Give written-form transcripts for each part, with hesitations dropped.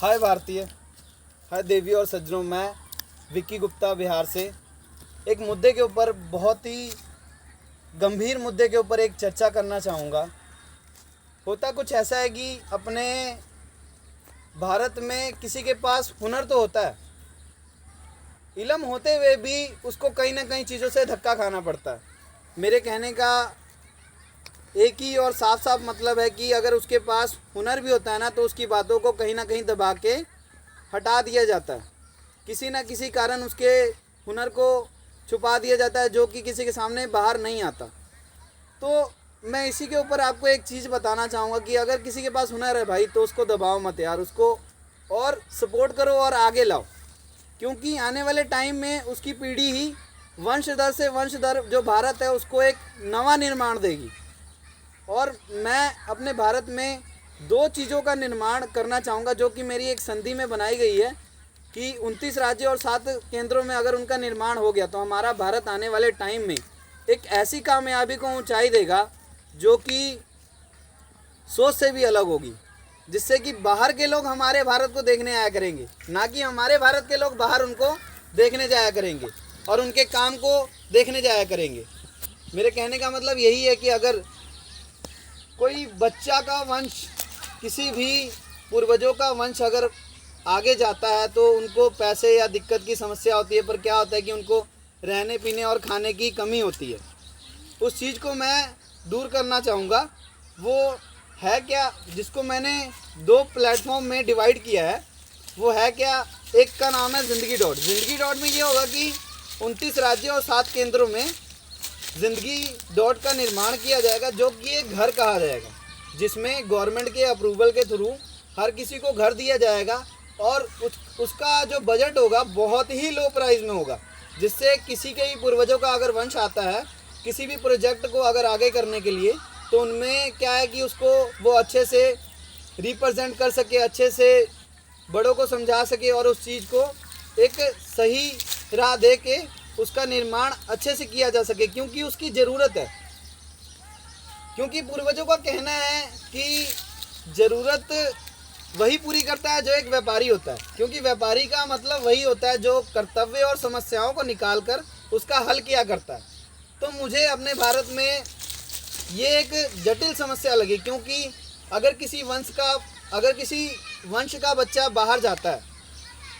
हाय भारतीय, हाय देवी और सज्जनों। मैं विक्की गुप्ता बिहार से एक मुद्दे के ऊपर, बहुत ही गंभीर मुद्दे के ऊपर एक चर्चा करना चाहूँगा। होता कुछ ऐसा है कि अपने भारत में किसी के पास हुनर तो होता है, इल्म होते हुए भी उसको कहीं ना कहीं चीज़ों से धक्का खाना पड़ता है। मेरे कहने का एक ही और साफ साफ मतलब है कि अगर उसके पास हुनर भी होता है ना, तो उसकी बातों को कहीं ना कहीं दबा के हटा दिया जाता है। किसी न किसी कारण उसके हुनर को छुपा दिया जाता है, जो कि किसी के सामने बाहर नहीं आता। तो मैं इसी के ऊपर आपको एक चीज़ बताना चाहूँगा कि अगर किसी के पास हुनर है भाई, तो उसको दबाओ मत यार, उसको और सपोर्ट करो और आगे लाओ। क्योंकि आने वाले टाइम में उसकी पीढ़ी ही वंशधर से वंशधर जो भारत है उसको एक नवा निर्माण देगी। और मैं अपने भारत में दो चीज़ों का निर्माण करना चाहूँगा, जो कि मेरी एक संधि में बनाई गई है कि 29 राज्य और 7 केंद्रों में अगर उनका निर्माण हो गया, तो हमारा भारत आने वाले टाइम में एक ऐसी कामयाबी को ऊंचाई देगा जो कि सोच से भी अलग होगी, जिससे कि बाहर के लोग हमारे भारत को देखने आया करेंगे, ना कि हमारे भारत के लोग बाहर उनको देखने जाया करेंगे और उनके काम को देखने जाया करेंगे। मेरे कहने का मतलब यही है कि अगर कोई बच्चा का वंश, किसी भी पूर्वजों का वंश अगर आगे जाता है, तो उनको पैसे या दिक्कत की समस्या होती है, पर क्या होता है कि उनको रहने पीने और खाने की कमी होती है। उस चीज़ को मैं दूर करना चाहूँगा। वो है क्या, जिसको मैंने दो प्लेटफॉर्म में डिवाइड किया है, वो है क्या, एक का नाम है ज़िंदगी डॉट। ज़िंदगी डॉट में ये होगा कि 29 राज्यों और 7 केंद्रों में ज़िंदगी डॉट का निर्माण किया जाएगा, जो कि एक घर कहा जाएगा, जिसमें गवर्नमेंट के अप्रूवल के थ्रू हर किसी को घर दिया जाएगा। और उसका जो बजट होगा बहुत ही लो प्राइस में होगा, जिससे किसी के भी पूर्वजों का अगर वंश आता है किसी भी प्रोजेक्ट को अगर आगे करने के लिए, तो उनमें क्या है कि उसको वो अच्छे से रिप्रेजेंट कर सके, अच्छे से बड़ों को समझा सके और उस चीज़ को एक सही राह दे के उसका निर्माण अच्छे से किया जा सके, क्योंकि उसकी ज़रूरत है। क्योंकि पूर्वजों का कहना है कि ज़रूरत वही पूरी करता है जो एक व्यापारी होता है, क्योंकि व्यापारी का मतलब वही होता है जो कर्तव्य और समस्याओं को निकाल कर उसका हल किया करता है। तो मुझे अपने भारत में ये एक जटिल समस्या लगी, क्योंकि अगर किसी वंश का बच्चा बाहर जाता है,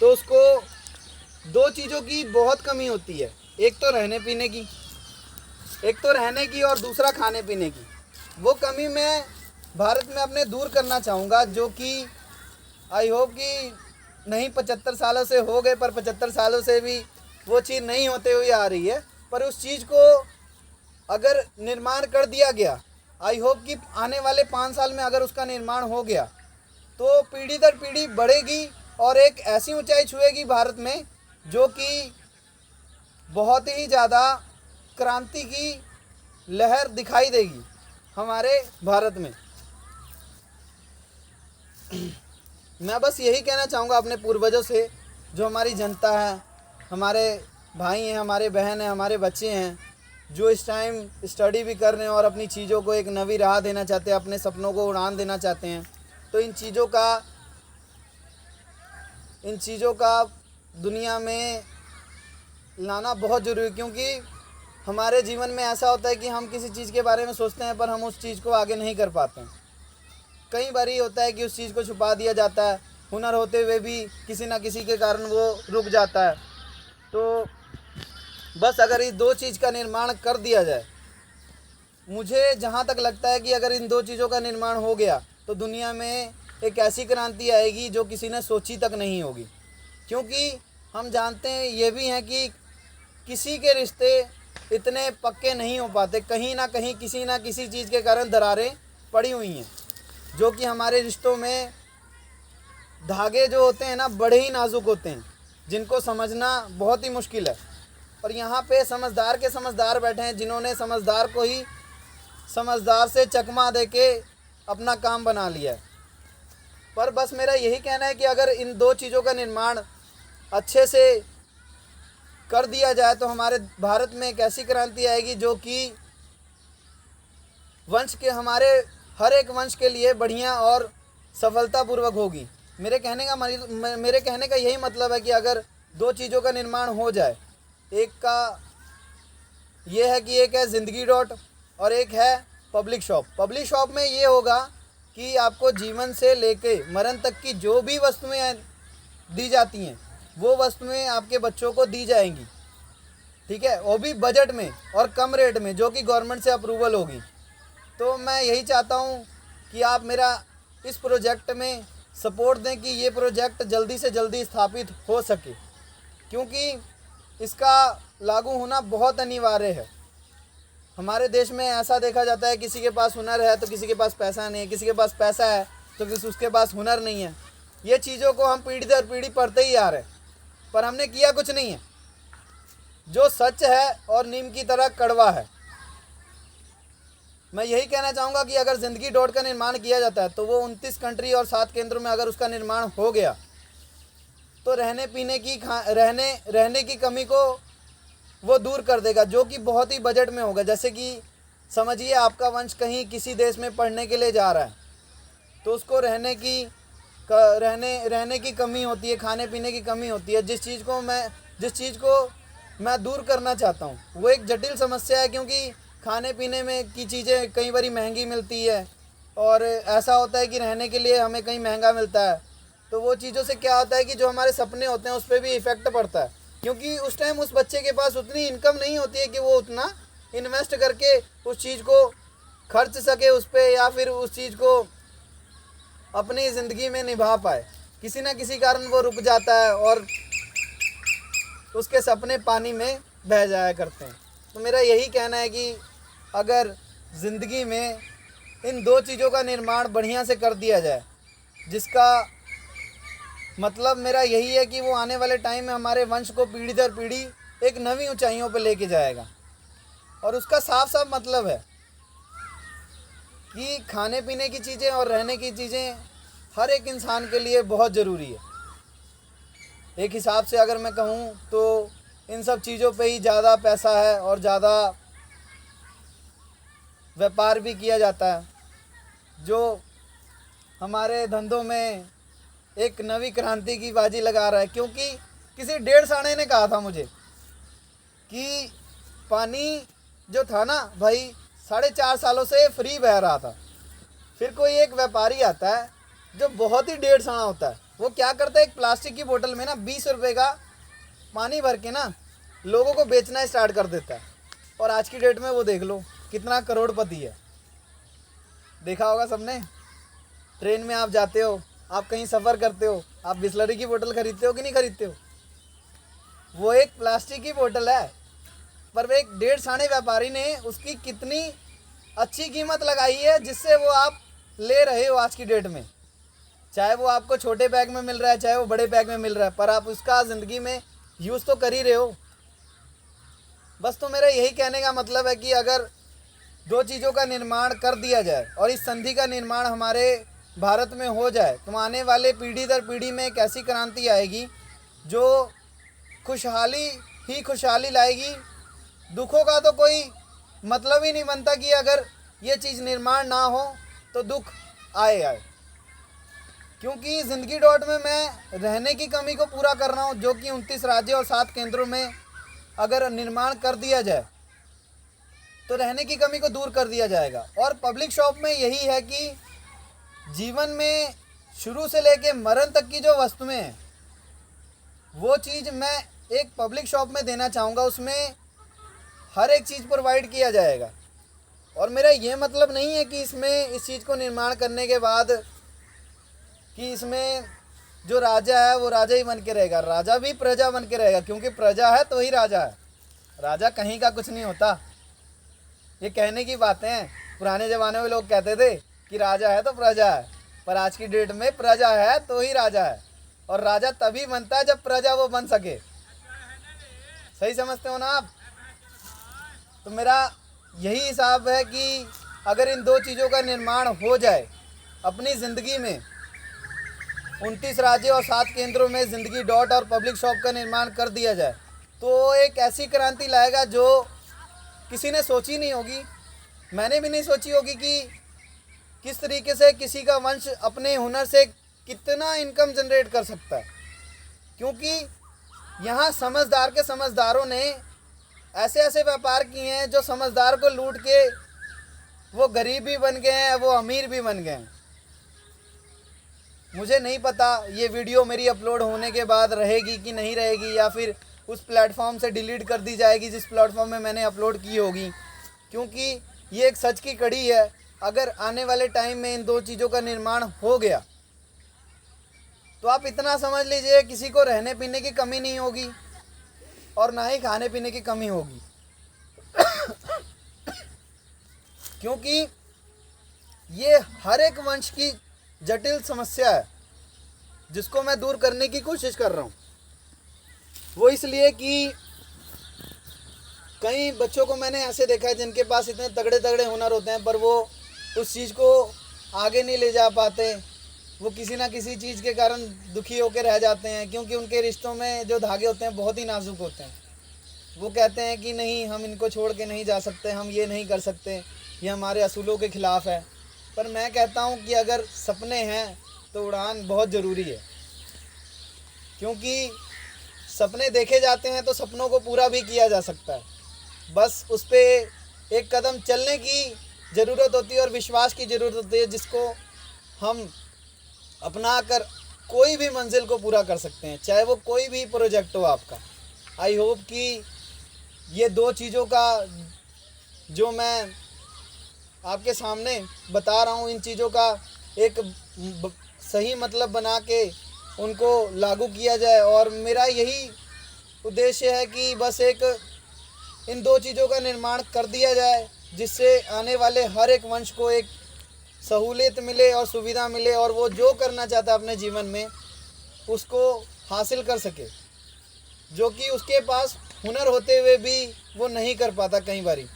तो उसको दो चीज़ों की बहुत कमी होती है। एक तो रहने की और दूसरा खाने पीने की। वो कमी मैं भारत में अपने दूर करना चाहूँगा, जो कि आई होप कि नहीं 75 सालों से हो गए, पर 75 सालों से भी वो चीज़ नहीं होते हुए आ रही है। पर उस चीज़ को अगर निर्माण कर दिया गया, आई होप कि आने वाले 5 साल में अगर उसका निर्माण हो गया, तो पीढ़ी दर पीढ़ी बढ़ेगी और एक ऐसी ऊंचाई छुएगी भारत में, जो कि बहुत ही ज़्यादा क्रांति की लहर दिखाई देगी हमारे भारत में। मैं बस यही कहना चाहूँगा अपने पूर्वजों से, जो हमारी जनता है, हमारे भाई हैं, हमारे बहन हैं, हमारे बच्चे हैं, जो इस टाइम स्टडी भी कर रहे हैं और अपनी चीज़ों को एक नवी राह देना चाहते हैं, अपने सपनों को उड़ान देना चाहते हैं। तो इन चीज़ों का दुनिया में लाना बहुत ज़रूरी है, क्योंकि हमारे जीवन में ऐसा होता है कि हम किसी चीज़ के बारे में सोचते हैं, पर हम उस चीज़ को आगे नहीं कर पाते हैं। कई बार ये होता है कि उस चीज़ को छुपा दिया जाता है, हुनर होते हुए भी किसी न किसी के कारण वो रुक जाता है। तो बस अगर इस दो चीज़ का निर्माण कर दिया जाए, मुझे जहाँ तक लगता है कि अगर इन दो चीज़ों का निर्माण हो गया, तो दुनिया में एक ऐसी क्रांति आएगी जो किसी ने सोची तक नहीं होगी। क्योंकि हम जानते हैं ये भी हैं कि किसी के रिश्ते इतने पक्के नहीं हो पाते, कहीं ना कहीं किसी ना किसी चीज़ के कारण दरारें पड़ी हुई हैं, जो कि हमारे रिश्तों में धागे जो होते हैं ना, बड़े ही नाजुक होते हैं, जिनको समझना बहुत ही मुश्किल है। और यहाँ पे समझदार के समझदार बैठे हैं, जिन्होंने समझदार को ही समझदार से चकमा दे के अपना काम बना लिया है। पर बस मेरा यही कहना है कि अगर इन दो चीज़ों का निर्माण अच्छे से कर दिया जाए, तो हमारे भारत में एक ऐसी क्रांति आएगी जो कि हमारे हर एक वंश के लिए बढ़िया और सफलतापूर्वक होगी। मेरे कहने का यही मतलब है कि अगर दो चीज़ों का निर्माण हो जाए, एक का ये है कि एक है ज़िंदगी डॉट और एक है पब्लिक शॉप। पब्लिक शॉप में ये होगा कि आपको जीवन से लेके मरण तक की जो भी वस्तुएं दी जाती हैं वो वस्तुएं आपके बच्चों को दी जाएंगी, ठीक है, वो भी बजट में और कम रेट में, जो कि गवर्नमेंट से अप्रूवल होगी। तो मैं यही चाहता हूँ कि आप मेरा इस प्रोजेक्ट में सपोर्ट दें कि ये प्रोजेक्ट जल्दी से जल्दी स्थापित हो सके, क्योंकि इसका लागू होना बहुत अनिवार्य है। हमारे देश में ऐसा देखा जाता है किसी के पास हुनर है तो किसी के पास पैसा नहीं है, किसी के पास पैसा है तो उसके पास हुनर नहीं है। ये चीज़ों को हम पीढ़ी दर पीढ़ी पढ़ते ही आ रहे, पर हमने किया कुछ नहीं है। जो सच है और नीम की तरह कड़वा है। मैं यही कहना चाहूँगा कि अगर ज़िंदगी डॉट का निर्माण किया जाता है तो वो 29 कंट्री और 7 केंद्रों में अगर उसका निर्माण हो गया तो रहने की कमी को वो दूर कर देगा, जो कि बहुत ही बजट में होगा। जैसे कि समझिए आपका वंश कहीं किसी देश में पढ़ने के लिए जा रहा है तो उसको रहने की कमी होती है, खाने पीने की कमी होती है। जिस चीज़ को मैं दूर करना चाहता हूँ वो एक जटिल समस्या है, क्योंकि खाने पीने में की चीज़ें कई बारी महंगी मिलती है और ऐसा होता है कि रहने के लिए हमें कहीं महंगा मिलता है। तो वो चीज़ों से क्या होता है कि जो हमारे सपने होते हैं उस पर भी इफ़ेक्ट पड़ता है, क्योंकि उस टाइम उस बच्चे के पास उतनी इनकम नहीं होती है कि वो उतना इन्वेस्ट करके उस चीज़ को खर्च सके उस पर, या फिर उस चीज़ को अपनी ज़िंदगी में निभा पाए। किसी न किसी कारण वो रुक जाता है और उसके सपने पानी में बह जाया करते हैं। तो मेरा यही कहना है कि अगर ज़िंदगी में इन दो चीज़ों का निर्माण बढ़िया से कर दिया जाए, जिसका मतलब मेरा यही है कि वो आने वाले टाइम में हमारे वंश को पीढ़ी दर पीढ़ी एक नवी ऊंचाइयों पर लेके जाएगा। और उसका साफ साफ मतलब है कि खाने पीने की चीज़ें और रहने की चीज़ें हर एक इंसान के लिए बहुत ज़रूरी है। एक हिसाब से अगर मैं कहूँ तो इन सब चीज़ों पे ही ज़्यादा पैसा है और ज़्यादा व्यापार भी किया जाता है, जो हमारे धंधों में एक नवी क्रांति की बाजी लगा रहा है। क्योंकि किसी डेढ़ साढ़े ने कहा था मुझे कि पानी जो था ना भाई 4.5 सालों से फ्री बह रहा था। फिर कोई एक व्यापारी आता है जो बहुत ही डेढ़ साना होता है, वो क्या करता है, एक प्लास्टिक की बोतल में ना 20 रुपये का पानी भर के ना लोगों को बेचना स्टार्ट कर देता है। और आज की डेट में वो देख लो कितना करोड़पति है। देखा होगा सबने, ट्रेन में आप जाते हो, आप कहीं सफ़र करते हो, आप बिस्लरी की बोतल खरीदते हो कि नहीं खरीदते हो? वो एक प्लास्टिक की बोतल है, पर एक डेढ़ साने व्यापारी ने उसकी कितनी अच्छी कीमत लगाई है, जिससे वो आप ले रहे हो आज की डेट में। चाहे वो आपको छोटे बैग में मिल रहा है, चाहे वो बड़े बैग में मिल रहा है, पर आप उसका ज़िंदगी में यूज़ तो कर ही रहे हो। बस तो मेरा यही कहने का मतलब है कि अगर दो चीज़ों का निर्माण कर दिया जाए और इस संधि का निर्माण हमारे भारत में हो जाए तो आने वाले पीढ़ी दर पीढ़ी में एक ऐसी क्रांति आएगी जो खुशहाली ही खुशहाली लाएगी। दुखों का तो कोई मतलब ही नहीं बनता कि अगर ये चीज़ निर्माण ना हो तो दुख आए। क्योंकि ज़िंदगी डॉट में मैं रहने की कमी को पूरा कर रहा हूँ, जो कि 29 राज्यों और 7 केंद्रों में अगर निर्माण कर दिया जाए तो रहने की कमी को दूर कर दिया जाएगा। और पब्लिक शॉप में यही है कि जीवन में शुरू से लेके मरण तक की जो वस्तुएं हैं वो चीज़ मैं एक पब्लिक शॉप में देना चाहूँगा। उसमें हर एक चीज़ प्रोवाइड किया जाएगा। और मेरा ये मतलब नहीं है कि इसमें इस चीज़ को निर्माण करने के बाद कि इसमें जो राजा है वो राजा ही बन के रहेगा। राजा भी प्रजा बन के रहेगा, क्योंकि प्रजा है तो ही राजा है। राजा कहीं का कुछ नहीं होता। ये कहने की बातें हैं, पुराने ज़माने में लोग कहते थे कि राजा है तो प्रजा है, पर आज की डेट में प्रजा है तो ही राजा है। और राजा तभी बनता है जब प्रजा वो बन सके। सही समझते हो ना आप? तो मेरा यही हिसाब है कि अगर इन दो चीज़ों का निर्माण हो जाए अपनी ज़िंदगी में, 29 राज्यों और 7 केंद्रों में ज़िंदगी डॉट और पब्लिक शॉप का निर्माण कर दिया जाए तो एक ऐसी क्रांति लाएगा जो किसी ने सोची नहीं होगी। मैंने भी नहीं सोची होगी कि किस तरीके से किसी का वंश अपने हुनर से कितना इनकम जनरेट कर सकता है, क्योंकि यहाँ समझदार के समझदारों ने ऐसे ऐसे व्यापार किए हैं जो समझदार को लूट के वो गरीब भी बन गए हैं, वो अमीर भी बन गए हैं। मुझे नहीं पता ये वीडियो मेरी अपलोड होने के बाद रहेगी कि नहीं रहेगी, या फिर उस प्लेटफॉर्म से डिलीट कर दी जाएगी जिस प्लेटफॉर्म में मैंने अपलोड की होगी, क्योंकि ये एक सच की कड़ी है। अगर आने वाले टाइम में इन दो चीज़ों का निर्माण हो गया तो आप इतना समझ लीजिए किसी को रहने पीने की कमी नहीं होगी और ना ही खाने पीने की कमी होगी। क्योंकि ये हर एक वंश की जटिल समस्या है जिसको मैं दूर करने की कोशिश कर रहा हूँ। वो इसलिए कि कई बच्चों को मैंने ऐसे देखा है जिनके पास इतने तगड़े तगड़े हुनर होते हैं पर वो उस चीज़ को आगे नहीं ले जा पाते। वो किसी ना किसी चीज़ के कारण दुखी होकर रह जाते हैं, क्योंकि उनके रिश्तों में जो धागे होते हैं बहुत ही नाजुक होते हैं। वो कहते हैं कि नहीं, हम इनको छोड़ के नहीं जा सकते, हम ये नहीं कर सकते, ये हमारे असूलों के ख़िलाफ़ है। पर मैं कहता हूँ कि अगर सपने हैं तो उड़ान बहुत ज़रूरी है, क्योंकि सपने देखे जाते हैं तो सपनों को पूरा भी किया जा सकता है। बस उस पर एक कदम चलने की ज़रूरत होती है और विश्वास की ज़रूरत होती है, जिसको हम अपना कर कोई भी मंजिल को पूरा कर सकते हैं, चाहे वो कोई भी प्रोजेक्ट हो आपका। आई होप कि ये दो चीज़ों का जो मैं आपके सामने बता रहा हूँ, इन चीज़ों का एक सही मतलब बना के उनको लागू किया जाए। और मेरा यही उद्देश्य है कि बस एक इन दो चीज़ों का निर्माण कर दिया जाए, जिससे आने वाले हर एक वंश को एक सहूलियत मिले और सुविधा मिले, और वो जो करना चाहता है अपने जीवन में उसको हासिल कर सके, जो कि उसके पास हुनर होते हुए भी वो नहीं कर पाता। कई बारी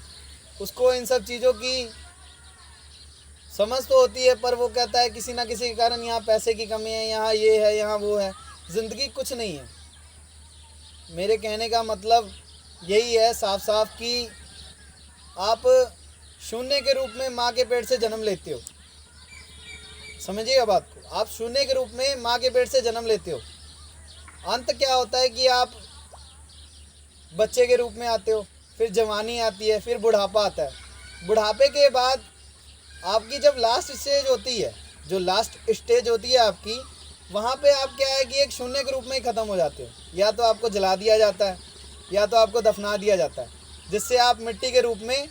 उसको इन सब चीज़ों की समझ तो होती है, पर वो कहता है किसी ना किसी के कारण यहाँ पैसे की कमी है, यहाँ ये है, यहाँ वो है। ज़िंदगी कुछ नहीं है। मेरे कहने का मतलब यही है साफ साफ कि आप शून्य के रूप में माँ के पेट से जन्म लेते हो। समझिएगा बात को, आप शून्य के रूप में माँ के पेट से जन्म लेते हो। अंत क्या होता है कि आप बच्चे के रूप में आते हो, फिर जवानी आती है, फिर बुढ़ापा आता है। बुढ़ापे के बाद आपकी जब लास्ट स्टेज होती है, जो लास्ट स्टेज होती है आपकी, वहाँ पे आप क्या है कि एक शून्य के रूप में ही ख़त्म हो जाते हो। या तो आपको जला दिया जाता है या तो आपको दफना दिया जाता है, जिससे आप मिट्टी के रूप में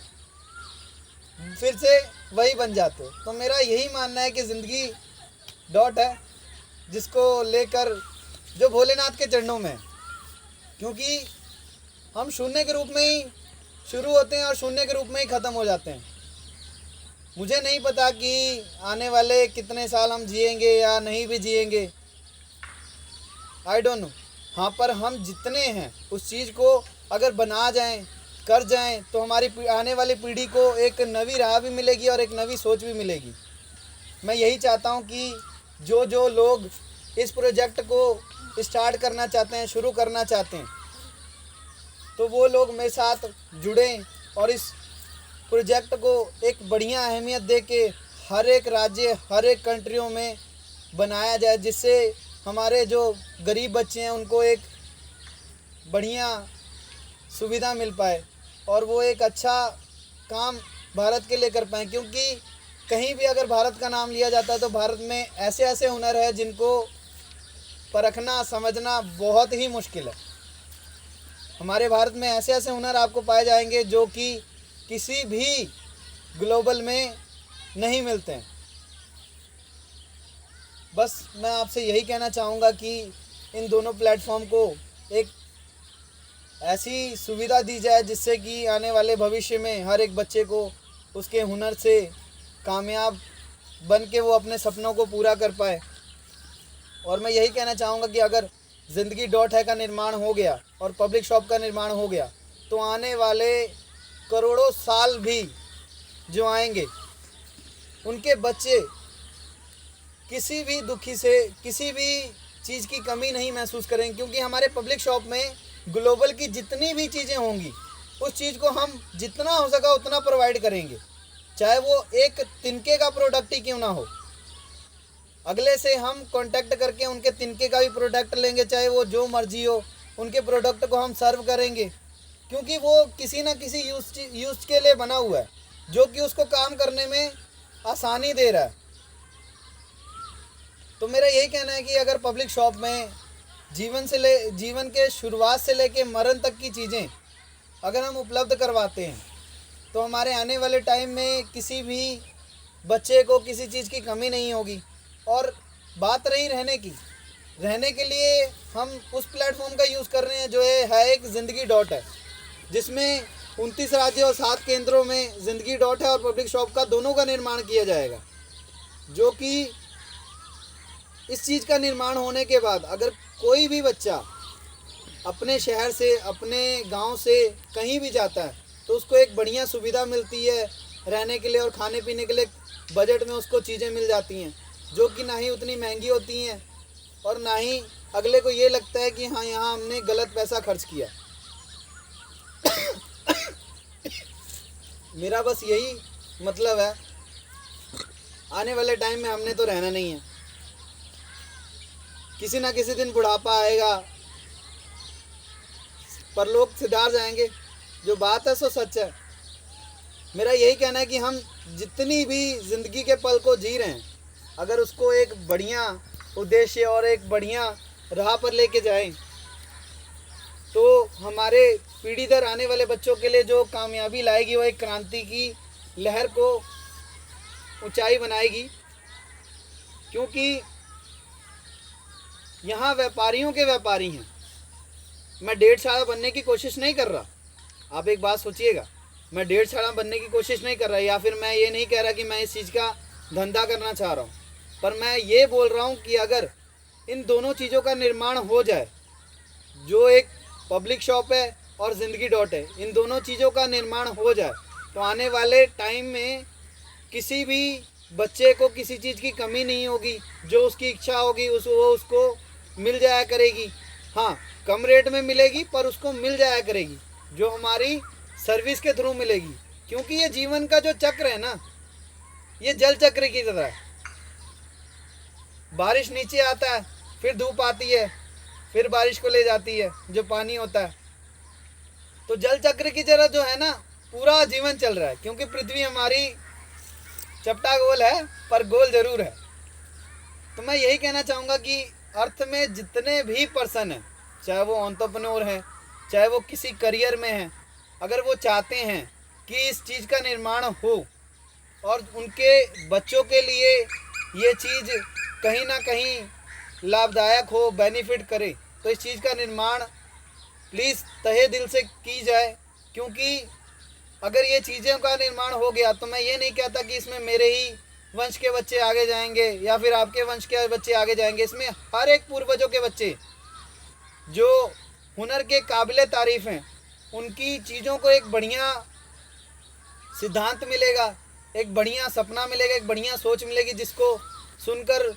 फिर से वही बन जाते हो। तो मेरा यही मानना है कि ज़िंदगी डॉट है, जिसको लेकर जो भोलेनाथ के चरणों में है, क्योंकि हम शून्य के रूप में ही शुरू होते हैं और शून्य के रूप में ही ख़त्म हो जाते हैं। मुझे नहीं पता कि आने वाले कितने साल हम जिएंगे या नहीं भी जिएंगे, आई डोंट नो। हाँ, पर हम जितने हैं उस चीज़ को अगर बना जाएं, कर जाएं, तो हमारी आने वाली पीढ़ी को एक नवी राह भी मिलेगी और एक नवी सोच भी मिलेगी। मैं यही चाहता हूं कि जो लोग इस प्रोजेक्ट को स्टार्ट करना चाहते हैं, शुरू करना चाहते हैं, तो वो लोग मेरे साथ जुड़ें और इस प्रोजेक्ट को एक बढ़िया अहमियत दे के हर एक राज्य, हर एक कंट्रियों में बनाया जाए, जिससे हमारे जो गरीब बच्चे हैं उनको एक बढ़िया सुविधा मिल पाए और वो एक अच्छा काम भारत के लिए कर पाएँ। क्योंकि कहीं भी अगर भारत का नाम लिया जाता है तो भारत में ऐसे ऐसे हुनर है जिनको परखना, समझना बहुत ही मुश्किल है। हमारे भारत में ऐसे ऐसे हुनर आपको पाए जाएंगे जो कि किसी भी ग्लोबल में नहीं मिलते हैं। बस मैं आपसे यही कहना चाहूँगा कि इन दोनों प्लेटफॉर्म को एक ऐसी सुविधा दी जाए जिससे कि आने वाले भविष्य में हर एक बच्चे को उसके हुनर से कामयाब बन के वो अपने सपनों को पूरा कर पाए। और मैं यही कहना चाहूँगा कि अगर ज़िंदगी डॉट है का निर्माण हो गया और पब्लिक शॉप का निर्माण हो गया तो आने वाले करोड़ों साल भी जो आएंगे उनके बच्चे किसी भी दुखी से, किसी भी चीज़ की कमी नहीं महसूस करेंगे। क्योंकि हमारे पब्लिक शॉप में ग्लोबल की जितनी भी चीज़ें होंगी उस चीज़ को हम जितना हो सका उतना प्रोवाइड करेंगे, चाहे वो एक तिनके का प्रोडक्ट ही क्यों ना हो। अगले से हम कांटेक्ट करके उनके तिनके का भी प्रोडक्ट लेंगे, चाहे वो जो मर्जी हो, उनके प्रोडक्ट को हम सर्व करेंगे, क्योंकि वो किसी ना किसी यूज के लिए बना हुआ है, जो कि उसको काम करने में आसानी दे रहा है। तो मेरा यही कहना है कि अगर पब्लिक शॉप में जीवन के शुरुआत से लेके मरण तक की चीज़ें अगर हम उपलब्ध करवाते हैं, तो हमारे आने वाले टाइम में किसी भी बच्चे को किसी चीज़ की कमी नहीं होगी। और बात रही रहने के लिए हम उस प्लेटफॉर्म का यूज़ कर रहे हैं जो है एक ज़िंदगी डॉट है, जिसमें 29 राज्यों और 7 केंद्रों में ज़िंदगी डॉट है और पब्लिक शॉप का दोनों का निर्माण किया जाएगा। जो कि इस चीज़ का निर्माण होने के बाद अगर कोई भी बच्चा अपने शहर से, अपने गांव से कहीं भी जाता है, तो उसको एक बढ़िया सुविधा मिलती है रहने के लिए, और खाने पीने के लिए बजट में उसको चीज़ें मिल जाती हैं, जो कि ना ही उतनी महंगी होती हैं और ना ही अगले को ये लगता है कि हाँ यहाँ हमने गलत पैसा खर्च किया। मेरा बस यही मतलब है, आने वाले टाइम में हमने तो रहना नहीं है, किसी ना किसी दिन बुढ़ापा आएगा, परलोक सिधार जाएंगे। जो बात है सो सच है। मेरा यही कहना है कि हम जितनी भी ज़िंदगी के पल को जी रहे हैं, अगर उसको एक बढ़िया उद्देश्य और एक बढ़िया राह पर लेके जाएं, तो हमारे पीढ़ी दर आने वाले बच्चों के लिए जो कामयाबी लाएगी वो एक क्रांति की लहर को ऊंचाई बनाएगी। क्योंकि यहाँ व्यापारियों के व्यापारी हैं। मैं डेढ़ साड़ा बनने की कोशिश नहीं कर रहा, आप एक बात सोचिएगा, मैं डेढ़ साड़ा बनने की कोशिश नहीं कर रहा, या फिर मैं ये नहीं कह रहा कि मैं इस चीज़ का धंधा करना चाह रहा हूँ, पर मैं ये बोल रहा हूँ कि अगर इन दोनों चीज़ों का निर्माण हो जाए, जो एक पब्लिक शॉप है और ज़िंदगी डॉट है, इन दोनों चीज़ों का निर्माण हो जाए, तो आने वाले टाइम में किसी भी बच्चे को किसी चीज़ की कमी नहीं होगी। जो उसकी इच्छा होगी वो उसको मिल जाया करेगी। हाँ, कम रेट में मिलेगी पर उसको मिल जाया करेगी, जो हमारी सर्विस के थ्रू मिलेगी। क्योंकि ये जीवन का जो चक्र है ना, ये जल चक्र की तरह है। बारिश नीचे आता है, फिर धूप आती है, फिर बारिश को ले जाती है जो पानी होता है। तो जल चक्र की तरह जो है ना, पूरा जीवन चल रहा है। क्योंकि पृथ्वी हमारी चपटा गोल है पर गोल जरूर है। तो मैं यही कहना चाहूँगा कि अर्थ में जितने भी पर्सन हैं, चाहे वो एंटरप्रेन्योर हैं, चाहे वो किसी करियर में हैं, अगर वो चाहते हैं कि इस चीज़ का निर्माण हो और उनके बच्चों के लिए ये चीज़ कहीं ना कहीं लाभदायक हो, बेनिफिट करे, तो इस चीज़ का निर्माण प्लीज़ तहे दिल से की जाए। क्योंकि अगर ये चीज़ों का निर्माण हो गया तो मैं ये नहीं कहता कि इसमें मेरे ही वंश के बच्चे आगे जाएंगे या फिर आपके वंश के बच्चे आगे जाएंगे। इसमें हर एक पूर्वजों के बच्चे जो हुनर के काबिले तारीफ़ हैं, उनकी चीज़ों को एक बढ़िया सिद्धांत मिलेगा, एक बढ़िया सपना मिलेगा, एक बढ़िया सोच मिलेगी, जिसको सुनकर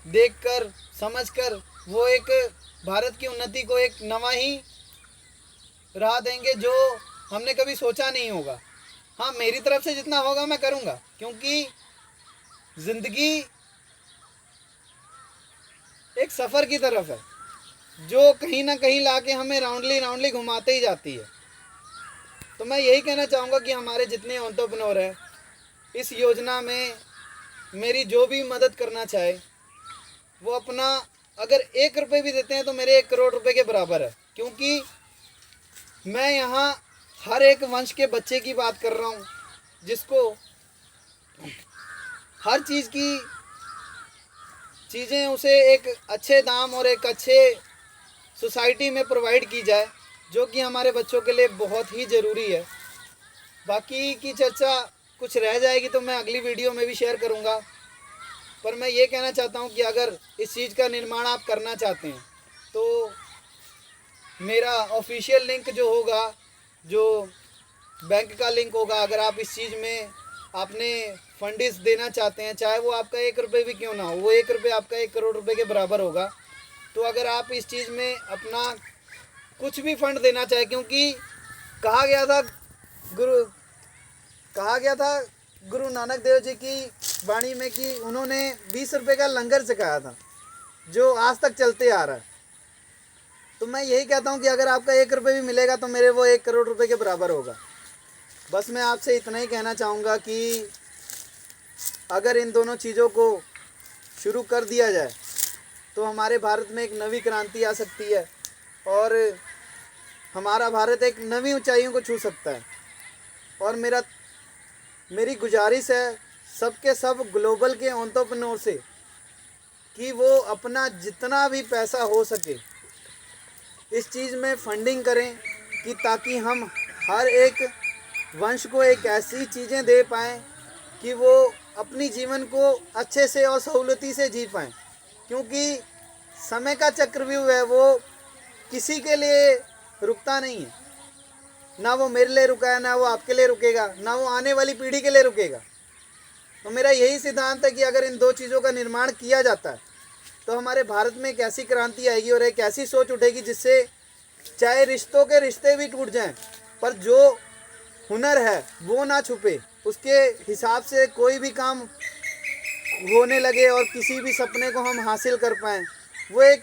देखकर समझकर वो एक भारत की उन्नति को एक नवा ही राह देंगे जो हमने कभी सोचा नहीं होगा। हाँ, मेरी तरफ से जितना होगा मैं करूँगा, क्योंकि ज़िंदगी एक सफ़र की तरफ है जो कहीं ना कहीं लाके हमें राउंडली घुमाते ही जाती है। तो मैं यही कहना चाहूँगा कि हमारे जितने एंटरप्रेन्योर हैं, इस योजना में मेरी जो भी मदद करना चाहे वो अपना अगर 1 रुपये भी देते हैं तो मेरे 1 करोड़ रुपए के बराबर है। क्योंकि मैं यहाँ हर एक वंश के बच्चे की बात कर रहा हूँ, जिसको हर चीज़ की चीज़ें उसे एक अच्छे दाम और एक अच्छे सोसाइटी में प्रोवाइड की जाए, जो कि हमारे बच्चों के लिए बहुत ही ज़रूरी है। बाकी की चर्चा कुछ रह जाएगी तो मैं अगली वीडियो में भी शेयर करूँगा। पर मैं ये कहना चाहता हूँ कि अगर इस चीज़ का निर्माण आप करना चाहते हैं तो मेरा ऑफिशियल लिंक जो होगा, जो बैंक का लिंक होगा, अगर आप इस चीज़ में आपने फंडिस देना चाहते हैं, चाहे वो आपका 1 रुपये भी क्यों ना हो, वो 1 रुपये आपका 1 करोड़ रुपए के बराबर होगा। तो अगर आप इस चीज़ में अपना कुछ भी फंड देना चाहे, क्योंकि कहा गया था गुरु नानक देव जी की वाणी में कि उन्होंने 20 रुपये का लंगर चखाया था जो आज तक चलते आ रहा है। तो मैं यही कहता हूँ कि अगर आपका 1 रुपये भी मिलेगा तो मेरे वो 1 करोड़ रुपए के बराबर होगा। बस मैं आपसे इतना ही कहना चाहूँगा कि अगर इन दोनों चीज़ों को शुरू कर दिया जाए तो हमारे भारत में एक नई क्रांति आ सकती है और हमारा भारत एक नई ऊंचाइयों को छू सकता है। और मेरी गुजारिश है सबके सब ग्लोबल के एंटरप्रेन्योर से कि वो अपना जितना भी पैसा हो सके इस चीज़ में फंडिंग करें कि ताकि हम हर एक वंश को एक ऐसी चीज़ें दे पाएँ कि वो अपनी जीवन को अच्छे से और सहूलती से जी पाएँ। क्योंकि समय का चक्रव्यूह है, वो किसी के लिए रुकता नहीं है। ना वो मेरे लिए रुका है, ना वो आपके लिए रुकेगा, ना वो आने वाली पीढ़ी के लिए रुकेगा। तो मेरा यही सिद्धांत है कि अगर इन दो चीज़ों का निर्माण किया जाता है तो हमारे भारत में एक ऐसी क्रांति आएगी और एक ऐसी सोच उठेगी जिससे चाहे रिश्तों के रिश्ते भी टूट जाएं पर जो हुनर है वो ना छुपे, उसके हिसाब से कोई भी काम होने लगे और किसी भी सपने को हम हासिल कर पाएँ। वो एक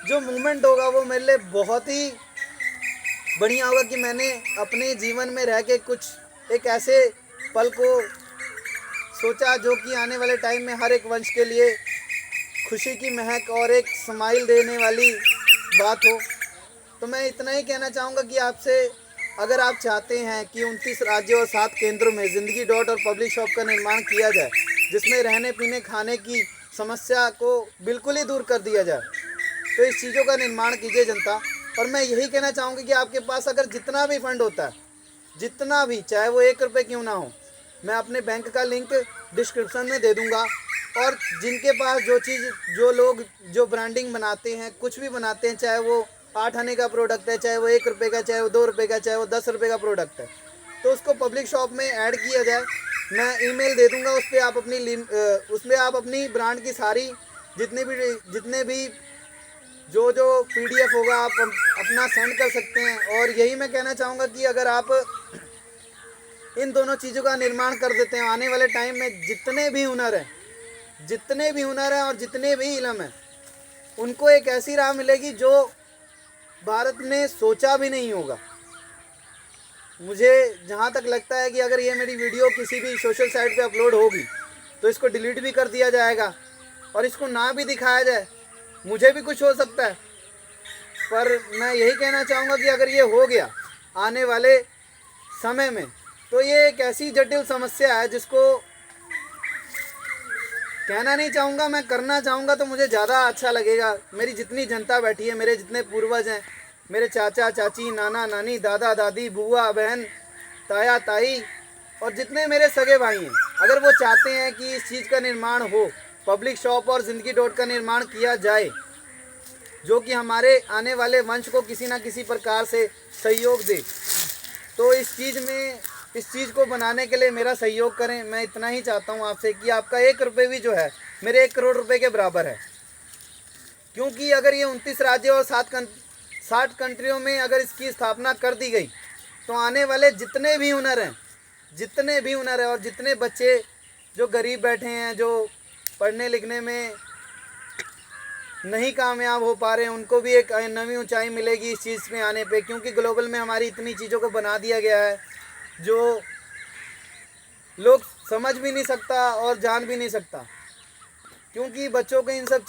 जो मूवमेंट होगा वो मेरे लिए बहुत ही बढ़िया होगा कि मैंने अपने जीवन में रह के कुछ एक ऐसे पल को सोचा जो कि आने वाले टाइम में हर एक वंश के लिए खुशी की महक और एक स्माइल देने वाली बात हो। तो मैं इतना ही कहना चाहूँगा कि आपसे, अगर आप चाहते हैं कि 29 राज्यों और 7 केंद्रों में ज़िंदगी डॉट और पब्लिक शॉप का निर्माण किया जाए जिसमें रहने पीने खाने की समस्या को बिल्कुल ही दूर कर दिया जाए, तो इस चीज़ों का निर्माण कीजिए जनता। और मैं यही कहना चाहूँगी कि आपके पास अगर जितना भी फंड होता है, जितना भी, चाहे वो 1 रुपये क्यों ना हो, मैं अपने बैंक का लिंक डिस्क्रिप्शन में दे दूँगा। और जिनके पास जो चीज़, जो लोग जो ब्रांडिंग बनाते हैं, कुछ भी बनाते हैं, चाहे वो 8 आने का प्रोडक्ट है, चाहे वो 1 रुपये का, चाहे वो 2 रुपये का, चाहे वो 10 रुपये का प्रोडक्ट है, तो उसको पब्लिक शॉप में ऐड किया जाए। मैं ईमेल दे दूँगा, उसमें आप अपनी ब्रांड की सारी जितने भी जो PDF होगा आप अपना सेंड कर सकते हैं। और यही मैं कहना चाहूँगा कि अगर आप इन दोनों चीज़ों का निर्माण कर देते हैं, आने वाले टाइम में जितने भी हुनर हैं और जितने भी इल्म हैं, उनको एक ऐसी राह मिलेगी जो भारत ने सोचा भी नहीं होगा। मुझे जहाँ तक लगता है कि अगर ये मेरी वीडियो किसी भी सोशल साइट पे अपलोड होगी तो इसको डिलीट भी कर दिया जाएगा और इसको ना भी दिखाया जाए, मुझे भी कुछ हो सकता है। पर मैं यही कहना चाहूँगा कि अगर ये हो गया आने वाले समय में, तो ये एक ऐसी जटिल समस्या है जिसको कहना नहीं चाहूँगा, मैं करना चाहूँगा तो मुझे ज़्यादा अच्छा लगेगा। मेरी जितनी जनता बैठी है, मेरे जितने पूर्वज हैं, मेरे चाचा चाची, नाना नानी, दादा दादी, बुआ बहन, ताया ताई और जितने मेरे सगे भाई हैं, अगर वो चाहते हैं कि इस चीज़ का निर्माण हो, पब्लिक शॉप और ज़िंदगी डॉट का निर्माण किया जाए जो कि हमारे आने वाले वंश को किसी ना किसी प्रकार से सहयोग दे, तो इस चीज़ को बनाने के लिए मेरा सहयोग करें। मैं इतना ही चाहता हूं आपसे कि आपका 1 रुपये भी जो है मेरे 1 करोड़ रुपए के बराबर है। क्योंकि अगर ये 29 राज्यों और 60 कंट्रियों में अगर इसकी स्थापना कर दी गई तो आने वाले जितने भी हुनर हैं और जितने बच्चे जो गरीब बैठे हैं, जो पढ़ने लिखने में नहीं कामयाब हो पा रहे हैं, उनको भी एक नई ऊंचाई मिलेगी इस चीज़ में आने पे। क्योंकि ग्लोबल में हमारी इतनी चीज़ों को बना दिया गया है जो लोग समझ भी नहीं सकता और जान भी नहीं सकता, क्योंकि बच्चों को इन सब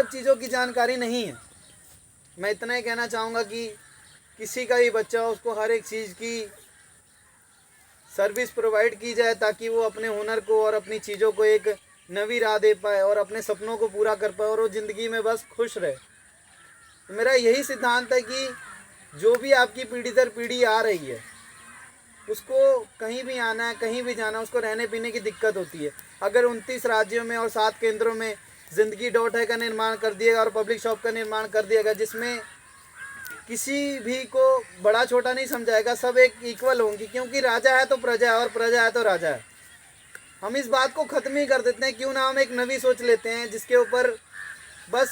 चीज़ों की जानकारी नहीं है। मैं इतना ही कहना चाहूँगा कि किसी का भी बच्चा हो, उसको हर एक चीज़ की सर्विस प्रोवाइड की जाए ताकि वो अपने हुनर को और अपनी चीज़ों को एक नवी राह दे पाए और अपने सपनों को पूरा कर पाए और वो ज़िंदगी में बस खुश रहे। तो मेरा यही सिद्धांत है कि जो भी आपकी पीढ़ी दर पीढ़ी आ रही है, उसको कहीं भी आना है, कहीं भी जाना, उसको रहने पीने की दिक्कत होती है। अगर 29 राज्यों में और 7 केंद्रों में ज़िंदगी डॉट है का निर्माण कर दिएगा और पब्लिक शॉप का निर्माण कर दिएगा जिसमें किसी भी को बड़ा छोटा नहीं समझाएगा, सब एक इक्वल होंगी, क्योंकि राजा है तो प्रजा है और प्रजा है तो राजा है। हम इस बात को ख़त्म ही कर देते हैं। क्यों ना हम एक नवी सोच लेते हैं जिसके ऊपर बस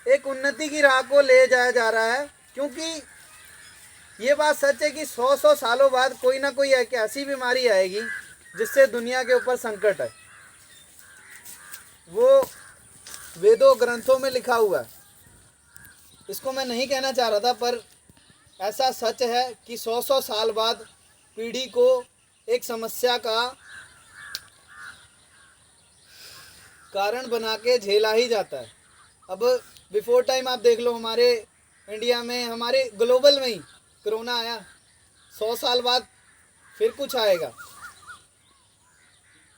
एक उन्नति की राह को ले जाया जा रहा है क्योंकि ये बात सच है कि 100 सालों बाद कोई ना कोई एक ऐसी बीमारी आएगी जिससे दुनिया के ऊपर संकट है। वो वेदों ग्रंथों में लिखा हुआ है। इसको मैं नहीं कहना चाह रहा था, पर ऐसा सच है कि 100 साल बाद पीढ़ी को एक समस्या का कारण बना के झेला ही जाता है। अब बिफोर टाइम आप देख लो, हमारे इंडिया में, हमारे ग्लोबल में ही कोरोना आया। 100 साल बाद फिर कुछ आएगा,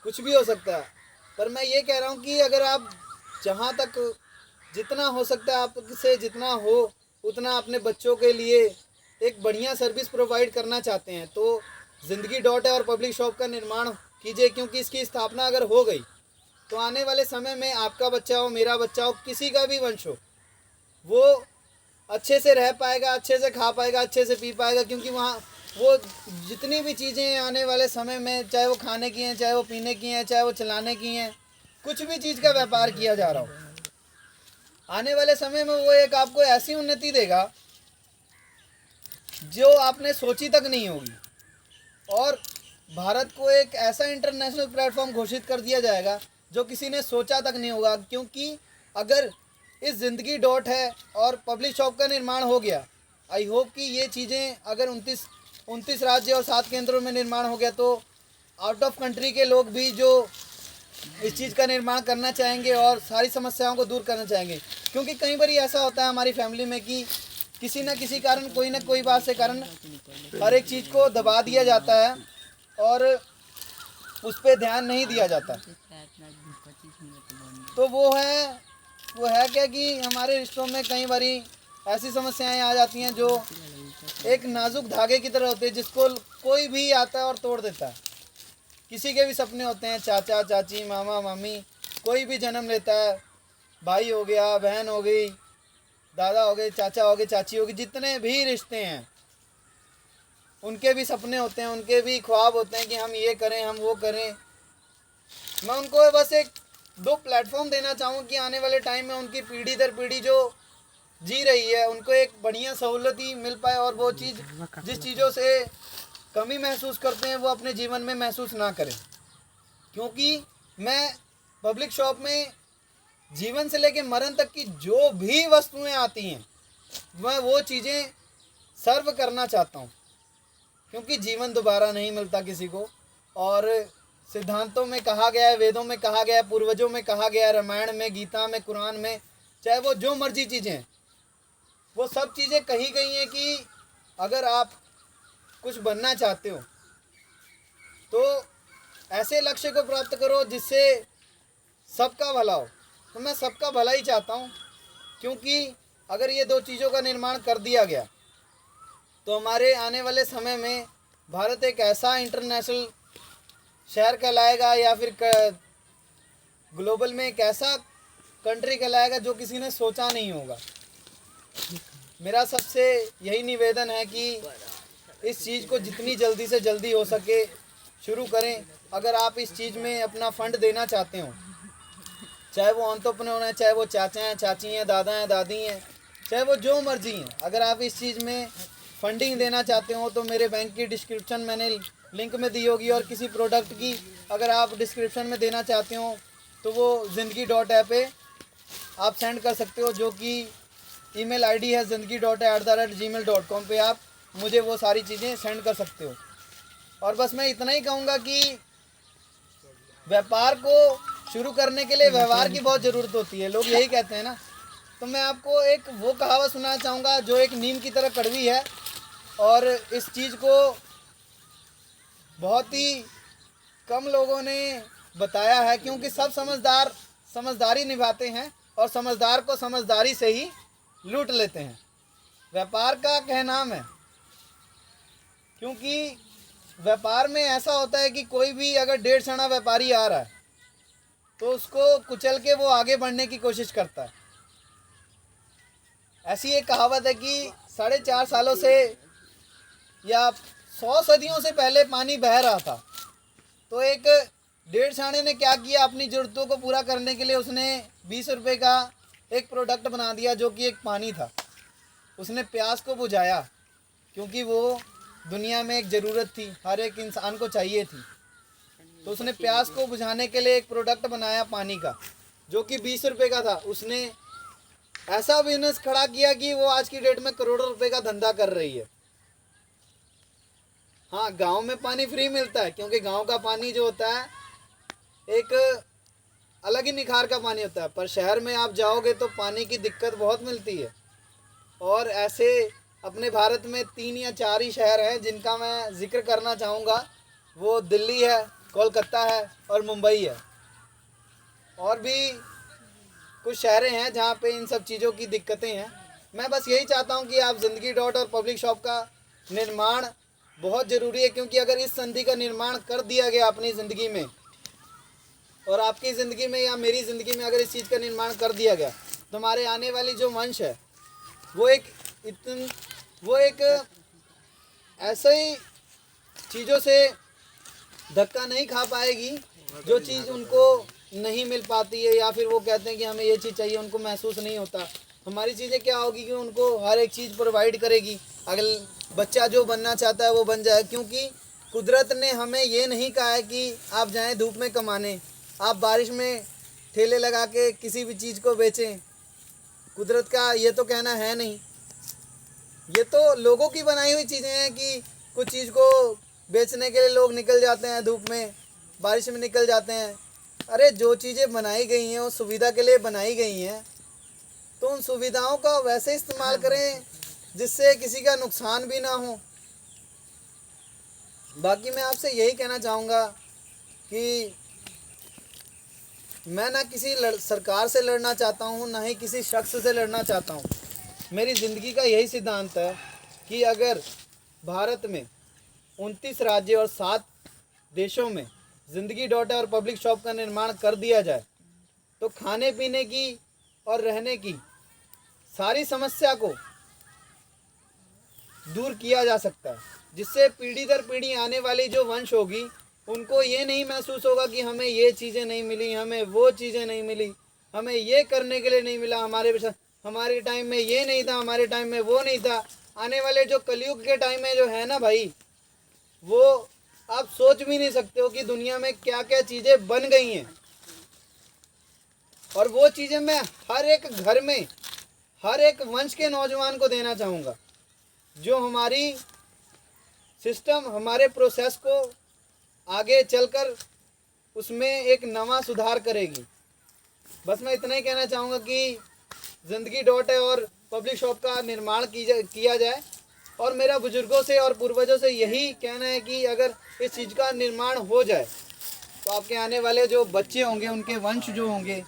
कुछ भी हो सकता है। पर मैं ये कह रहा हूँ कि अगर आप जहाँ तक जितना हो सकता है आपसे जितना हो उतना अपने बच्चों के लिए एक बढ़िया सर्विस प्रोवाइड करना चाहते हैं तो ज़िंदगी डॉट है और पब्लिक शॉप का निर्माण कीजिए, क्योंकि इसकी स्थापना अगर हो गई तो आने वाले समय में आपका बच्चा हो, मेरा बच्चा हो, किसी का भी वंश हो, वो अच्छे से रह पाएगा, अच्छे से खा पाएगा, अच्छे से पी पाएगा। क्योंकि वहाँ वो जितनी भी चीज़ें आने वाले समय में, चाहे वो खाने की हैं, चाहे वो पीने की हैं, चाहे वो चलाने की हैं, कुछ भी चीज़ का व्यापार किया जा रहा हो, आने वाले समय में वो एक आपको ऐसी उन्नति देगा जो आपने सोची तक नहीं होगी। और भारत को एक ऐसा इंटरनेशनल प्लेटफॉर्म घोषित कर दिया जाएगा जो किसी ने सोचा तक नहीं होगा। क्योंकि अगर इस ज़िंदगी डॉट है और पब्लिक शॉप का निर्माण हो गया, आई होप कि ये चीज़ें अगर 29 राज्य और 7 केंद्रों में निर्माण हो गया तो आउट ऑफ कंट्री के लोग भी जो इस चीज़ का निर्माण करना चाहेंगे और सारी समस्याओं को दूर करना चाहेंगे। क्योंकि कई बार ऐसा होता है हमारी फैमिली में कि किसी न किसी कारण, कोई ना कोई बात से कारण हर एक चीज़ को दबा दिया जाता है और उस पर ध्यान नहीं दिया जाता। तो वो है क्या कि हमारे रिश्तों में कई बार ऐसी समस्याएं आ जाती हैं जो एक नाजुक धागे की तरह होती है, जिसको कोई भी आता है और तोड़ देता है। किसी के भी सपने होते हैं, चाचा चाची, मामा मामी, कोई भी जन्म लेता है, भाई हो गया, बहन हो गई, दादा हो गए, चाचा हो गए, चाची होगी, जितने भी रिश्ते हैं उनके भी सपने होते हैं, उनके भी ख्वाब होते हैं कि हम ये करें, हम वो करें। मैं उनको बस एक 2 प्लेटफॉर्म देना चाहूँ कि आने वाले टाइम में उनकी पीढ़ी दर पीढ़ी जो जी रही है उनको एक बढ़िया सहूलत ही मिल पाए और वो चीज़, जिस चीज़ों से कमी महसूस करते हैं, वो अपने जीवन में महसूस ना करें। क्योंकि मैं पब्लिक शॉप में जीवन से लेकर मरण तक की जो भी वस्तुएं आती हैं मैं वो चीज़ें सर्व करना चाहता हूँ। क्योंकि जीवन दोबारा नहीं मिलता किसी को, और सिद्धांतों में कहा गया है, वेदों में कहा गया है, पूर्वजों में कहा गया है, रामायण में, गीता में, कुरान में, चाहे वो जो मर्जी चीज़ें हैं, वो सब चीज़ें कही गई हैं कि अगर आप कुछ बनना चाहते हो तो ऐसे लक्ष्य को प्राप्त करो जिससे सबका भला हो। तो मैं सबका भला ही चाहता हूँ, क्योंकि अगर ये 2 चीज़ों का निर्माण कर दिया गया तो हमारे आने वाले समय में भारत एक ऐसा इंटरनेशनल शहर कहलाएगा, या फिर ग्लोबल में एक ऐसा कंट्री कहलाएगा जो किसी ने सोचा नहीं होगा। मेरा सबसे यही निवेदन है कि इस चीज़ को जितनी जल्दी से जल्दी हो सके शुरू करें। अगर आप इस चीज़ में अपना फ़ंड देना चाहते हो, चाहे वो एंटरप्रेन्योर हैं, चाहे वो चाचा हैं, चाची हैं, दादा हैं, दादी हैं, चाहे वो जो मर्जी हैं, अगर आप इस चीज़ में फंडिंग देना चाहते हो तो मेरे बैंक की डिस्क्रिप्शन मैंने लिंक में दी होगी, और किसी प्रोडक्ट की अगर आप डिस्क्रिप्शन में देना चाहते हो तो वो ज़िंदगी.ऐप पे आप सेंड कर सकते हो, जो कि ईमेल आईडी है zindagi.ai@gmail.com पे आप मुझे वो सारी चीज़ें सेंड कर सकते हो। और बस मैं इतना ही कहूँगा कि व्यापार को शुरू करने के लिए व्यवहार की बहुत ज़रूरत होती है, लोग यही कहते हैं ना। तो मैं आपको एक वो कहावत सुनाना चाहूँगा जो एक नीम की तरह कड़वी है, और इस चीज़ को बहुत ही कम लोगों ने बताया है, क्योंकि सब समझदारी निभाते हैं और समझदार को समझदारी से ही लूट लेते हैं। व्यापार का कहनाम है, क्योंकि व्यापार में ऐसा होता है कि कोई भी अगर 1.5 आना व्यापारी आ रहा है तो उसको कुचल के वो आगे बढ़ने की कोशिश करता है। ऐसी एक कहावत है कि 4.5 सालों से या 100 सदियों से पहले पानी बह रहा था, तो एक 1.5 आने ने क्या किया, अपनी ज़रूरतों को पूरा करने के लिए उसने 20 रुपये का एक प्रोडक्ट बना दिया जो कि एक पानी था। उसने प्यास को बुझाया, क्योंकि वो दुनिया में एक ज़रूरत थी, हर एक इंसान को चाहिए थी। तो उसने प्यास को बुझाने के लिए एक प्रोडक्ट बनाया पानी का, जो कि 20 रुपये का था। उसने ऐसा बिजनेस खड़ा किया कि वो आज की डेट में करोड़ों रुपए का धंधा कर रही है। हाँ, गांव में पानी फ्री मिलता है, क्योंकि गांव का पानी जो होता है एक अलग ही निखार का पानी होता है। पर शहर में आप जाओगे तो पानी की दिक्कत बहुत मिलती है। और ऐसे अपने भारत में 3 या 4 ही शहर हैं जिनका मैं जिक्र करना चाहूँगा। वो दिल्ली है, कोलकाता है और मुंबई है। और भी कुछ शहरें हैं जहाँ पे इन सब चीज़ों की दिक्कतें हैं। मैं बस यही चाहता हूँ कि आप ज़िंदगी डॉट और पब्लिक शॉप का निर्माण बहुत ज़रूरी है, क्योंकि अगर इस संधि का निर्माण कर दिया गया अपनी ज़िंदगी में, और आपकी ज़िंदगी में या मेरी ज़िंदगी में अगर इस चीज़ का निर्माण कर दिया गया, तो हमारे आने वाली जो वंश है वो एक ऐसे ही चीज़ों से धक्का नहीं खा पाएगी जो चीज़ उनको नहीं मिल पाती है, या फिर वो कहते हैं कि हमें ये चीज़ चाहिए, उनको महसूस नहीं होता। हमारी चीज़ें क्या होगी कि उनको हर एक चीज़ प्रोवाइड करेगी। अगर बच्चा जो बनना चाहता है वो बन जाए, क्योंकि कुदरत ने हमें ये नहीं कहा है कि आप जाएं धूप में कमाने, आप बारिश में ठेले लगा के किसी भी चीज़ को बेचें। कुदरत का ये तो कहना है नहीं। ये तो लोगों की बनाई हुई चीज़ें हैं कि कुछ चीज़ को बेचने के लिए लोग निकल जाते हैं धूप में, बारिश में निकल जाते हैं। अरे जो चीज़ें बनाई गई हैं वो सुविधा के लिए बनाई गई हैं, तो उन सुविधाओं का वैसे इस्तेमाल करें जिससे किसी का नुकसान भी ना हो। बाकी मैं आपसे यही कहना चाहूँगा कि मैं ना किसी सरकार से लड़ना चाहता हूँ, ना ही किसी शख्स से लड़ना चाहता हूँ। मेरी ज़िंदगी का यही सिद्धांत है कि अगर भारत में 29 राज्य और 7 देशों में ज़िंदगी डॉट और पब्लिक शॉप का निर्माण कर दिया जाए, तो खाने पीने की और रहने की सारी समस्या को दूर किया जा सकता है, जिससे पीढ़ी दर पीढ़ी आने वाली जो वंश होगी उनको ये नहीं महसूस होगा कि हमें ये चीज़ें नहीं मिली, हमें वो चीज़ें नहीं मिली, हमें ये करने के लिए नहीं मिला, हमारे टाइम में ये नहीं था, हमारे टाइम में वो नहीं था। आने वाले जो कलयुग के टाइम में जो है ना भाई, वो आप सोच भी नहीं सकते हो कि दुनिया में क्या क्या चीज़ें बन गई हैं। और वो चीज़ें मैं हर एक घर में हर एक वंश के नौजवान को देना चाहूँगा, जो हमारी सिस्टम, हमारे प्रोसेस को आगे चलकर उसमें एक नवा सुधार करेगी। बस मैं इतना ही कहना चाहूँगा कि ज़िंदगी डॉट है और पब्लिक शॉप का निर्माण किया जाए। और मेरा बुजुर्गों से और पूर्वजों से यही कहना है कि अगर इस चीज़ का निर्माण हो जाए तो आपके आने वाले जो बच्चे होंगे, उनके वंश जो होंगे,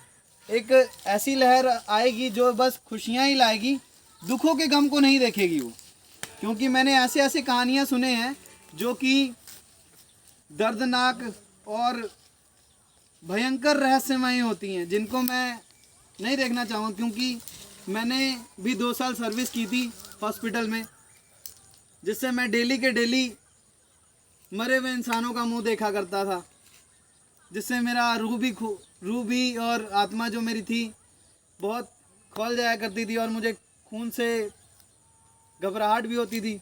एक ऐसी लहर आएगी जो बस खुशियाँ ही लाएगी, दुखों के गम को नहीं देखेगी वो। क्योंकि मैंने ऐसे ऐसे कहानियाँ सुने हैं जो कि दर्दनाक और भयंकर रहस्यमय होती हैं, जिनको मैं नहीं देखना चाहूँगा। क्योंकि मैंने भी 2 साल सर्विस की थी हॉस्पिटल में, जिससे मैं डेली के डेली मरे हुए इंसानों का मुंह देखा करता था, जिससे मेरा रूह भी और आत्मा जो मेरी थी बहुत खौल जाया करती थी, और मुझे खून से घबराहट भी होती थी।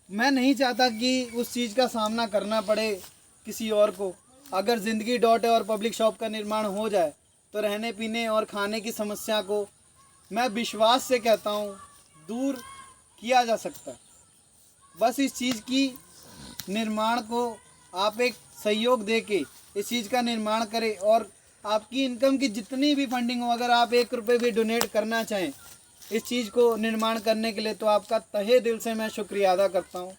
मैं नहीं चाहता कि उस चीज़ का सामना करना पड़े किसी और को। अगर ज़िंदगी डॉट और पब्लिक शॉप का निर्माण हो जाए तो रहने पीने और खाने की समस्या को मैं विश्वास से कहता हूँ दूर किया जा सकता है। बस इस चीज़ की निर्माण को आप एक सहयोग दे के इस चीज़ का निर्माण करें, और आपकी इनकम की जितनी भी फंडिंग हो, अगर आप 1 रुपये भी डोनेट करना चाहें इस चीज़ को निर्माण करने के लिए, तो आपका तहे दिल से मैं शुक्रिया अदा करता हूँ।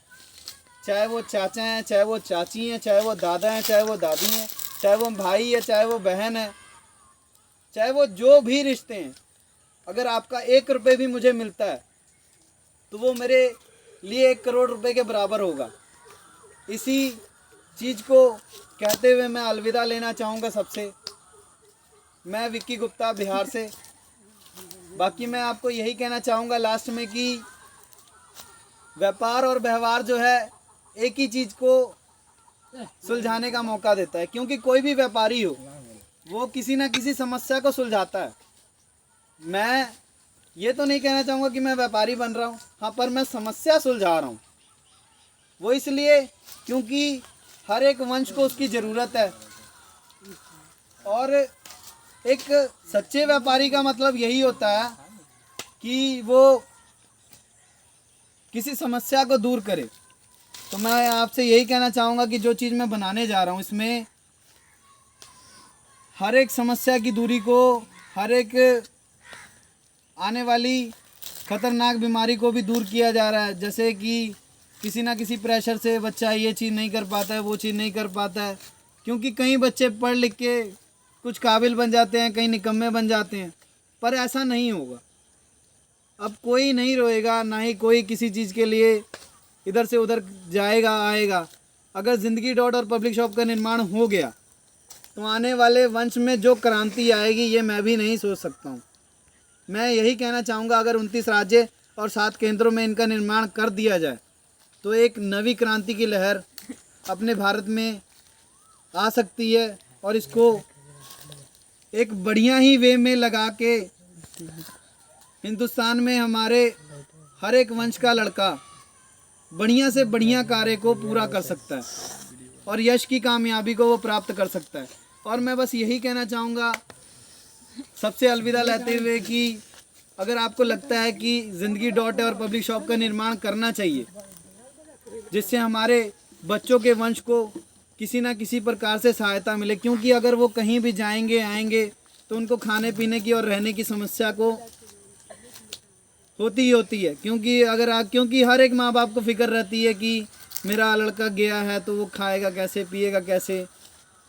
चाहे वो चाचा हैं, चाहे वो चाची हैं, चाहे वो दादा हैं, चाहे वो दादी हैं, चाहे वो भाई है, चाहे वो बहन है, चाहे वो जो भी रिश्ते हैं, अगर आपका 1 रुपये भी मुझे मिलता है तो वो मेरे लिए 1 करोड़ रुपए के बराबर होगा। इसी चीज़ को कहते हुए मैं अलविदा लेना चाहूँगा सबसे। मैं विक्की गुप्ता, बिहार से। बाकी मैं आपको यही कहना चाहूँगा लास्ट में कि व्यापार और व्यवहार जो है एक ही चीज़ को सुलझाने का मौका देता है, क्योंकि कोई भी व्यापारी हो वो किसी न किसी समस्या को सुलझाता है। मैं ये तो नहीं कहना चाहूँगा कि मैं व्यापारी बन रहा हूँ, हाँ, पर मैं समस्या सुलझा रहा हूँ। वो इसलिए क्योंकि हर एक वंश को उसकी ज़रूरत है, और एक सच्चे व्यापारी का मतलब यही होता है कि वो किसी समस्या को दूर करे। तो मैं आपसे यही कहना चाहूँगा कि जो चीज़ मैं बनाने जा रहा हूँ इसमें हर एक समस्या की दूरी को, हर एक आने वाली खतरनाक बीमारी को भी दूर किया जा रहा है। जैसे कि किसी ना किसी प्रेशर से बच्चा ये चीज़ नहीं कर पाता है, वो चीज़ नहीं कर पाता है, क्योंकि कई बच्चे पढ़ लिख के कुछ काबिल बन जाते हैं, कई निकम्मे बन जाते हैं, पर ऐसा नहीं होगा। अब कोई नहीं रोएगा, ना ही कोई किसी चीज़ के लिए इधर से उधर जाएगा आएगा। अगर ज़िंदगी डॉट और पब्लिक शॉप का निर्माण हो गया तो आने वाले वंश में जो क्रांति आएगी ये मैं भी नहीं सोच सकता हूँ। मैं यही कहना चाहूँगा, अगर 29 राज्य और 7 केंद्रों में इनका निर्माण कर दिया जाए तो एक नवी क्रांति की लहर अपने भारत में आ सकती है, और इसको एक बढ़िया ही वे में लगा के हिंदुस्तान में हमारे हर एक वंश का लड़का बढ़िया से बढ़िया कार्य को पूरा कर सकता है और यश की कामयाबी को वो प्राप्त कर सकता है। और मैं बस यही कहना चाहूँगा सबसे अलविदा लेते हुए कि अगर आपको लगता है कि ज़िंदगी डॉट और पब्लिक शॉप का निर्माण करना चाहिए, जिससे हमारे बच्चों के वंश को किसी न किसी प्रकार से सहायता मिले, क्योंकि अगर वो कहीं भी जाएंगे आएंगे तो उनको खाने पीने की और रहने की समस्या को होती ही होती है। क्योंकि हर एक माँ बाप को फिक्र रहती है कि मेरा लड़का गया है तो वो खाएगा कैसे, पिएगा कैसे।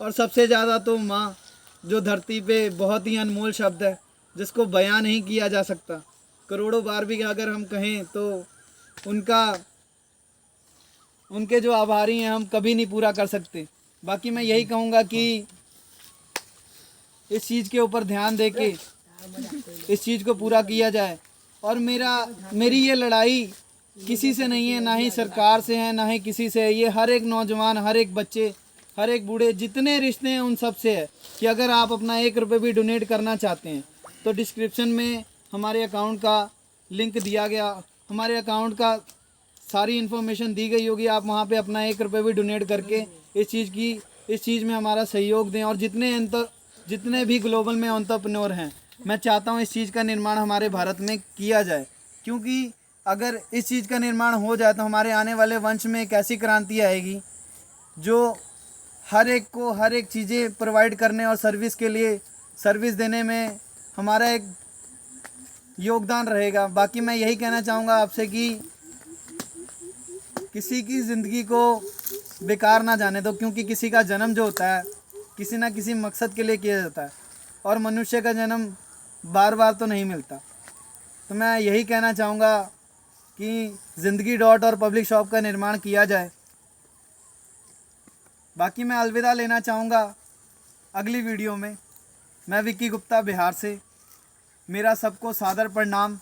और सबसे ज़्यादा तो माँ, जो धरती पे बहुत ही अनमोल शब्द है जिसको बयां नहीं किया जा सकता। करोड़ों बार भी अगर हम कहें तो उनके जो आभारी हैं हम कभी नहीं पूरा कर सकते। बाकी मैं यही कहूँगा कि इस चीज़ के ऊपर ध्यान दे के इस चीज़ को पूरा किया जाए। और मेरी ये लड़ाई किसी से नहीं है, ना ही सरकार से है, ना ही किसी से है। ये हर एक नौजवान, हर एक बच्चे, हर एक बूढ़े, जितने रिश्ते हैं उन सब से है कि अगर आप अपना 1 रुपये भी डोनेट करना चाहते हैं तो डिस्क्रिप्शन में हमारे अकाउंट का लिंक दिया गया, हमारे अकाउंट का सारी इन्फॉर्मेशन दी गई होगी। आप वहाँ पे अपना 1 रुपये भी डोनेट करके इस चीज़ में हमारा सहयोग दें। और जितने भी ग्लोबल में एंटरप्रेन्योर हैं, मैं चाहता हूँ इस चीज़ का निर्माण हमारे भारत में किया जाए, क्योंकि अगर इस चीज़ का निर्माण हो जाए तो हमारे आने वाले वंश में एक ऐसी क्रांति आएगी जो हर एक को हर एक चीज़ें प्रोवाइड करने और सर्विस देने में हमारा एक योगदान रहेगा। बाकी मैं यही कहना चाहूँगा आपसे कि किसी की ज़िंदगी को बेकार ना जाने दो, क्योंकि किसी का जन्म जो होता है किसी ना किसी मकसद के लिए किया जाता है और मनुष्य का जन्म बार बार तो नहीं मिलता। तो मैं यही कहना चाहूँगा कि ज़िंदगी डॉट और पब्लिक शॉप का निर्माण किया जाए। बाकी मैं अलविदा लेना चाहूँगा अगली वीडियो में। मैं विक्की गुप्ता बिहार से, मेरा सबको सादर प्रणाम।